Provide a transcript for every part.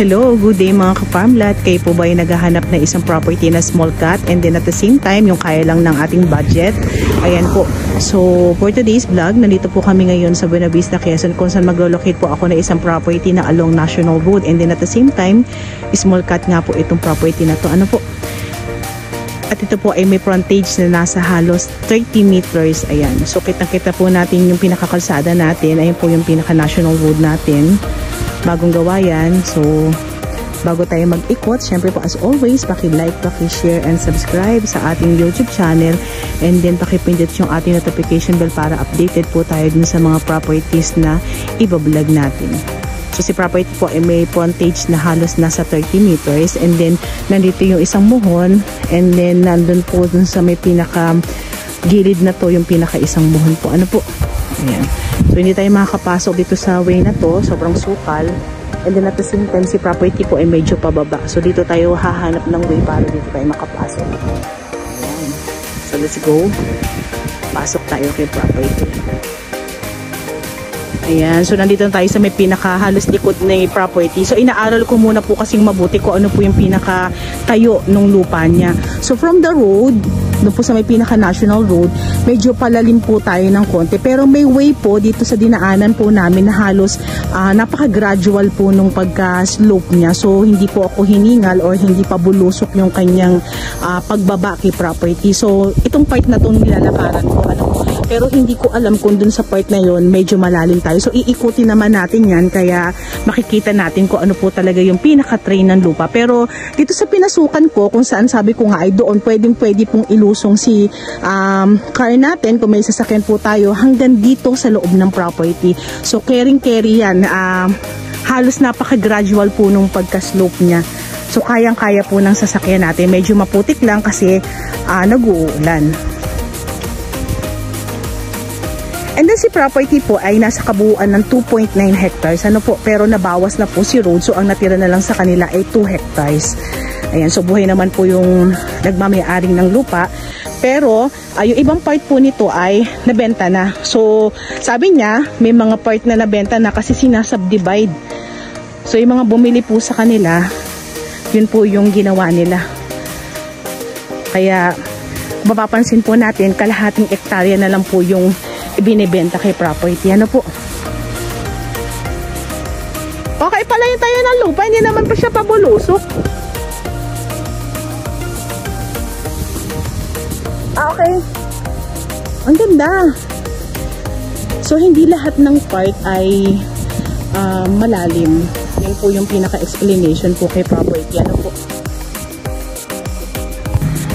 Hello, good day mga ka-farmlat. Kayo po ba ay naghahanap na isang property na small cut and then at the same time yung kaya lang ng ating budget? Ayan po. So for today's vlog, nandito po kami ngayon sa Buena Vista, Quezon, kung saan maglo-locate po ako na isang property na along National Road and then at the same time small cut nga po itong property na to. Ano po? At ito po ay may frontage na nasa halos 30 meters. Ayan. So kitang-kita po natin yung pinakakalsada natin. Ayan po yung pinaka-national road natin. Bagong gawa yan. So bago tayo mag-ikot, syempre po as always, paki-like, paki-share and subscribe sa ating YouTube channel. And then paki-pindot yung ating notification bell para updated po tayo dun sa mga properties na ibablog natin. So si property po ay may frontage na halos nasa 30 meters and then nandito yung isang muhon and then nandun po dun sa may pinaka gilid na to yung pinaka isang muhon po. Ano po? Ayan. So hindi tayo makakapasok dito sa way na to, sobrang sukal. And then at the same time si property po ay medyo pababa. So dito tayo hahanap ng way para dito tayo makapasok. Ayan. So let's go. Pasok tayo kay property. Ayan, so nandito tayo sa may pinaka halos likod na property. So inaaral ko muna po kasing mabuti kung ano po yung pinaka tayo ng lupa niya. So from the road, doon po sa may pinaka national road, medyo palalim po tayo ng konti. Pero may way po dito sa dinaanan po namin na halos napaka-gradual po nung pagka-slope niya. So hindi po ako hiningal or hindi pa bulusok yung kanyang pagbaba kay property. So itong part na itong nilalakaran ko, pero hindi ko alam kung dun sa part na yon medyo malalim tayo. So iikutin naman natin yan, kaya makikita natin kung ano po talaga yung pinaka-train ng lupa. Pero dito sa pinasukan ko, kung saan sabi ko nga ay doon pwede pong ilusong si car natin kung may sasakyan po tayo hanggang dito sa loob ng property. So carry yan. Halos napaka-gradual po nung pagka-slope niya. So kayang-kaya po ng sasakyan natin. Medyo maputik lang kasi nag-uulan. And then si property po ay nasa kabuuan ng 2.9 hectares. Ano po? Pero nabawas na po si road. So ang natira na lang sa kanila ay 2 hectares. Ayan. So buhay naman po yung nagmamay-aring ng lupa. Pero yung ibang part po nito ay nabenta na. So sabi niya may mga part na nabenta na kasi sinasubdivide. So yung mga bumili po sa kanila, yun po yung ginawa nila. Kaya mapapansin po natin kalahating hektarya na lang po yung ibinibenta kay property. Ano po? Okay pala yung tayo ng lupa. Hindi naman pa siya pabulusok. Okay. Ang ganda. So hindi lahat ng part ay malalim. Yan po yung pinaka-explanation po kay property. Ano po?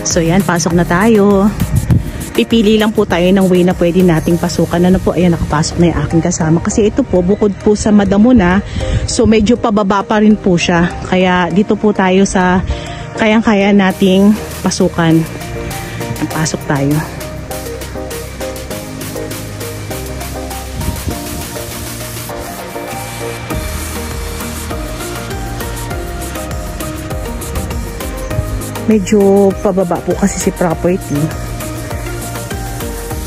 So yan, pasok na tayo. Pipili lang po tayo ng way na pwede nating pasukan. Ano po, ayan, nakapasok na yung aking kasama. Kasi ito po, bukod po sa madamo na, so medyo pababa pa rin po siya. Kaya dito po tayo sa kayang-kaya nating pasukan. Pasok tayo. Medyo pababa po kasi si property.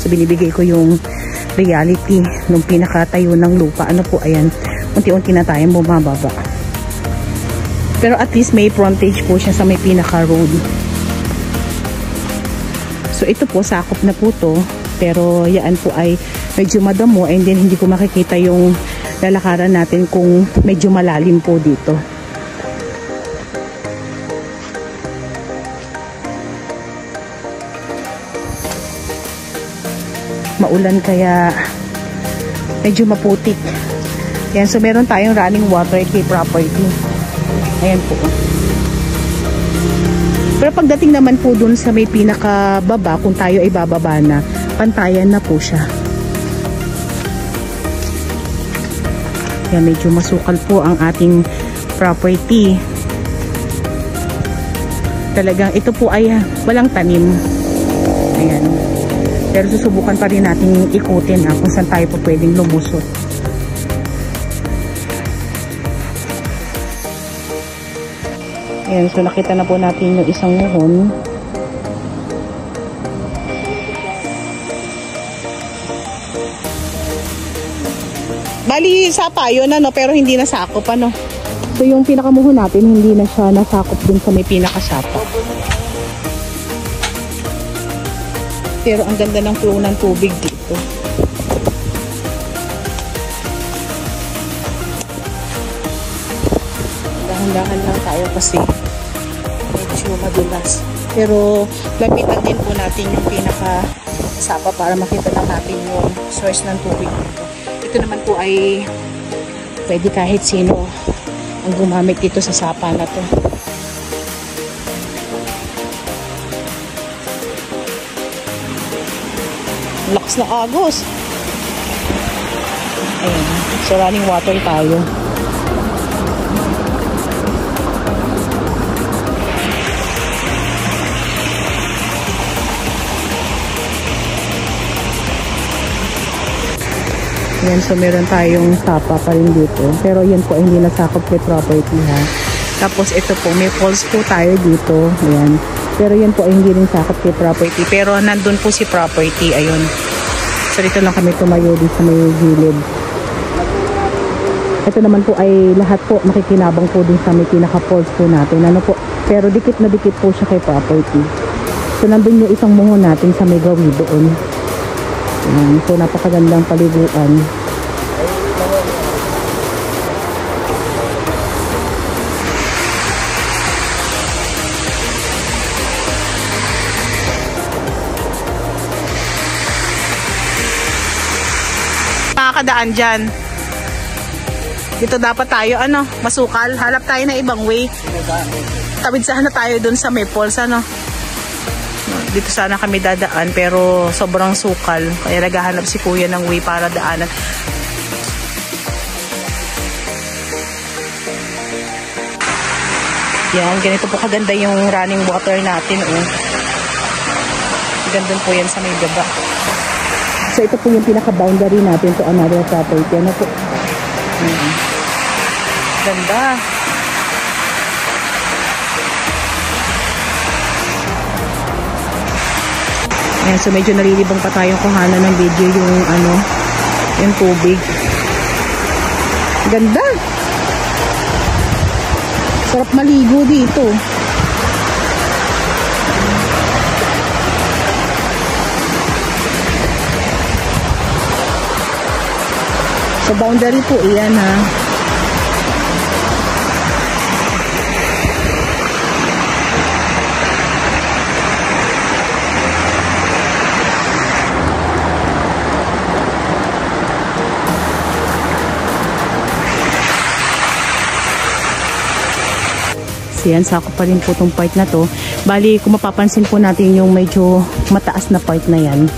So binibigay ko yung reality nung pinakatayo ng lupa. Ano po, ayan, unti-unti na tayong bumababa. Pero at least may frontage po siya sa may pinaka road. So ito po, sakop na po to. Pero yan po ay medyo madamo and then hindi ko makikita yung lalakaran natin kung medyo malalim po dito. Maulan kaya medyo maputik. Yan, so meron tayong running water kay property. Ayan po. Pero pagdating naman po dun sa may pinakababa, kung tayo ay bababa na, pantayan na po siya. Yan, medyo masukal po ang ating property. Talagang ito po ay walang tanim. Ayan. Pero susubukan pa rin natin ikutin kung saan tayo po pwedeng lumusot. Ayan, so nakita na po natin yung isang muhon. Bali, sapa yun, ano, pero hindi nasakop, ano. So yung pinakamuho natin, hindi na siya nasakop dun sa may pinakasapa. Pero ang ganda ng flow ng tubig dito. Dahan-dahan lang tayo kasi medyo madulas. Pero lapitan din po natin yung pinakasapa para makita lang natin yung source ng tubig dito. Ito naman po ay pwede kahit sino ang gumamit dito sa sapa na to. Lakas na agos. Ayan. So running water tayo. Yan, so meron tayong sapa pa rin dito. Pero yan po ay hindi nasakop kay property ha. Tapos ito po, may falls po tayo dito. Ayan. Pero yan po ay hindi rin sakop kay property. Pero nandun po si property. Ayun. So dito lang kami tumayo dito sa may gilid. Ito naman po ay lahat po makikinabang po din sa may pinaka-falls po natin. Ano po? Pero dikit na dikit po siya kay property. So nandun yung isang mungo natin sa may gawi doon. So napakagandang paliguan. Makakadaan dyan. Dito dapat tayo masukal. Halap tayo na ibang way. Tawid sana tayo dun sa may falls dito sana kami dadaan pero sobrang sukal kaya naghahanap si kuya ng way para daanan. Yan, ganito po kaganda yung running water natin ganda po yan sa may baba. So ito po yung pinaka boundary natin to another property. Ano po? Ganda. Ayan, so medyo nalilibang pa tayong kuhanan ng video yung tubig. Ganda! Sarap maligo dito. So boundary po iyan ha. Yan, sakop pa rin po itong part na to. Bali, kung mapapansin po natin yung medyo mataas na part na yan,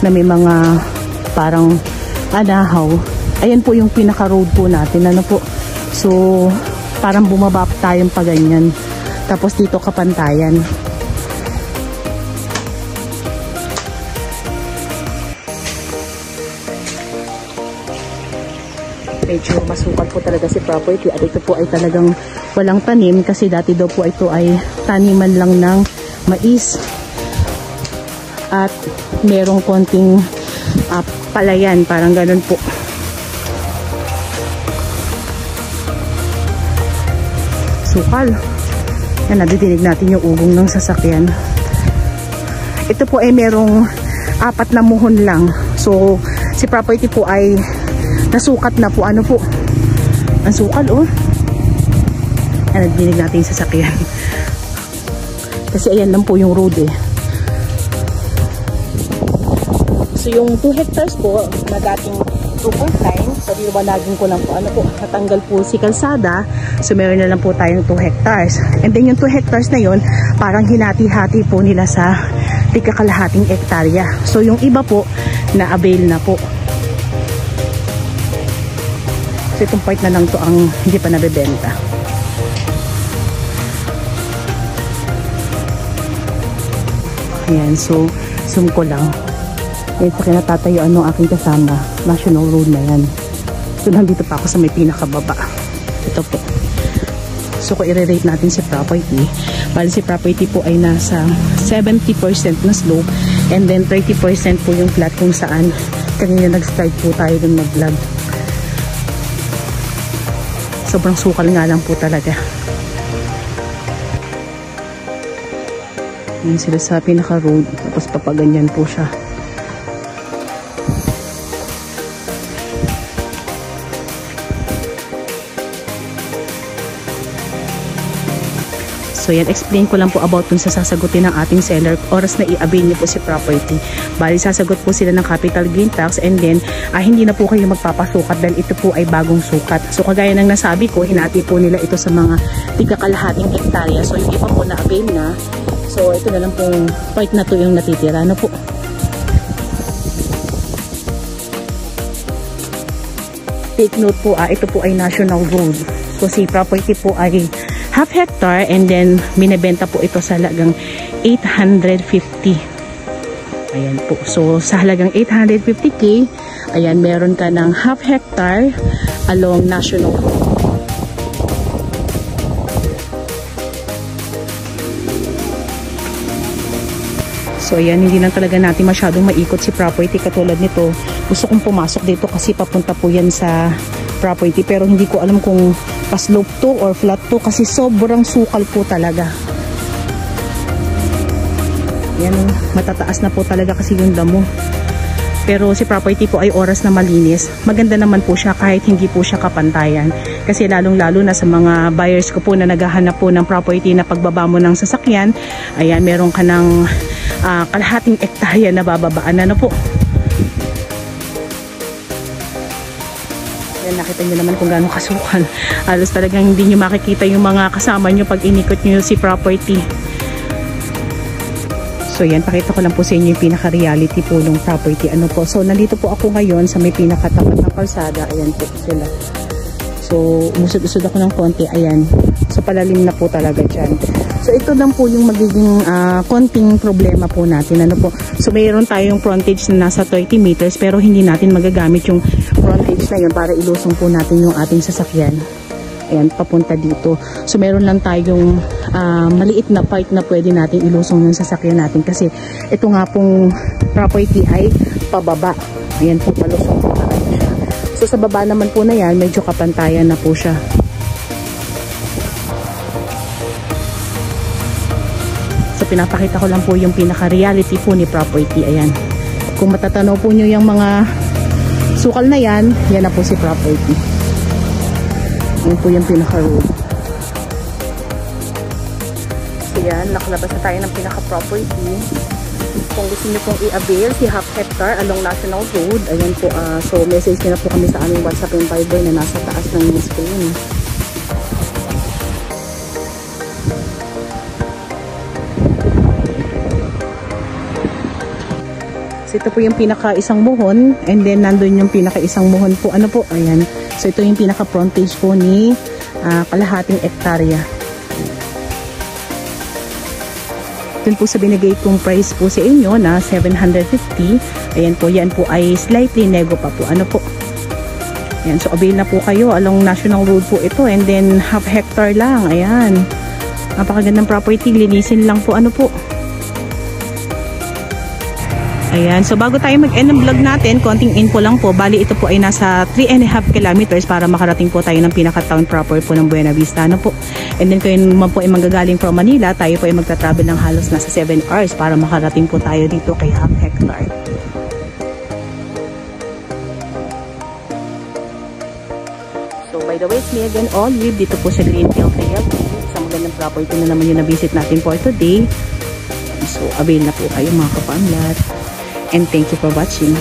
na may mga parang anahaw. Ayan po yung pinaka-road po natin. Ano po? So, parang bumaba tayong pa ganyan. Tapos dito kapantayan. Medyo masukal po talaga si property at ito po ay talagang walang tanim kasi dati daw po ito ay taniman lang ng mais at merong konting palayan, parang ganun po. Sukal. Yan, nadidinig natin yung ugong ng sasakyan. Ito po ay merong 4 na muhon lang. So si property po ay nasukat na po. Ano po? Ang sukal Ayan, nadidinig natin yung sasakyan. Kasi ayan lang po yung road So yung 2 hectares po na dating 2.9, so liwanagin ko lang po natanggal po si kalsada, so meron na lang po tayong 2 hectares. And then yung 2 hectares na yun, parang hinati-hati po nila sa tigkakalahating hektarya. So yung iba po na avail na po. So itong part na lang to ang hindi pa nabebenta. Ayan, so zoom ko lang. Ayan, sa kinatatayuan ng aking kasama, National Road na yan. So nandito pa ako sa may pinakababa. Ito po. So kung i-rate natin si property, bali si property po ay nasa 70% na slope and then 30% po yung flat kung saan kanina nag-start po tayo dun mag-vlog. Sobrang sukal nga lang po talaga. Yan sila sa pinaka-road. Tapos papaganyan po siya. So yan, explain ko lang po about dun sa sasagutin ng ating seller. Oras na i-avail niyo po si property. Bali, sasagot po sila ng capital gain tax and then hindi na po kayo magpapasukat dahil ito po ay bagong sukat. So kagaya ng nasabi ko, hinati po nila ito sa mga tigakalahating hektarya. So yung iba po na-avail na. So ito na lang pong part na to yung natitira. Ano po? Take note po, ito po ay national road. So si property po ay half hectare and then binebenta po ito sa halagang 850. Ayan po. So sa halagang 850k, ayan, meron ka ng half hectare along national road. So ayan, hindi lang talaga natin masyadong maikot si property katulad nito. Gusto kong pumasok dito kasi papunta po yan sa property pero hindi ko alam kung pa-slope to or flat to kasi sobrang sukal po talaga. Yan, matataas na po talaga kasi yung damo. Pero si property po ay oras na malinis. Maganda naman po siya kahit hindi po siya kapantayan. Kasi lalong-lalo na sa mga buyers ko po na naghahanap po ng property na pagbaba mo ng sasakyan, ayan, meron ka ng kalahating hektarya na bababaan. Ano po? Ayan, nakita nyo naman kung gaano kasukal. Halos talagang hindi nyo makikita yung mga kasama nyo pag inikot nyo si property. So yan, pakita ko lang po sa inyo yung pinaka-reality po ng property. Ano po? So nandito po ako ngayon sa may pinakatapat ng kalsada. Ayan po sila. So umusod-usod ako ng konti. Ayan. So palalim na po talaga dyan. So ito lang po yung magiging konting problema po natin. Ano po? So mayroon tayong frontage na nasa 30 meters pero hindi natin magagamit yung frontage na yun para ilusong po natin yung ating sasakyan. Ayan, papunta dito. So meron lang tayong maliit na part na pwede natin ilusong ng sasakyan natin kasi ito nga pong property ay pababa. Ayan po, palusong po talaga siya. So sa baba naman po na yan, medyo kapantayan na po siya. So pinapakita ko lang po yung pinaka-reality po ni property. Ayan. Kung matatanaw po nyo yung mga sukal na yan, yan na po si property. Yan po yung pinaka-road. So yan, nakalabas na tayo ng pinaka-property. Kung gusto nyo pong i-avail si half hectare along National Road, ayan po, so message nyo na po kami sa aming WhatsApp and Viber na nasa taas ng screen. So ito po yung pinaka-isang muhon and then nandun yung pinaka-isang muhon po. Ano po? Ayan. So ito yung pinaka-frontage po ni kalahating hektarya. Dun po sa binigay kong price po sa inyo na 750. Ayan po, yan po ay slightly nego pa po. Ano po? Ayan, so avail na po kayo along National Road po ito and then half hectare lang. Ayan. Napakagandang property. Linisin lang po. Ano po? Ayan, so bago tayo mag-end ng vlog natin, konting info lang po. Bali, ito po ay nasa 3.5 kilometers para makarating po tayo ng pinaka-town proper po ng Buena Vista. Ano po? And then kayo naman po ay manggagaling from Manila, tayo po ay magta-travel ng halos nasa 7 hours para makarating po tayo dito kay half hectare. So by the way, it's me again, Olive, dito po sa Greenfield Realty. Sa magandang property na naman yung na-visit natin for today. So avail na po kayo mga ka-farmlat. And thank you for watching.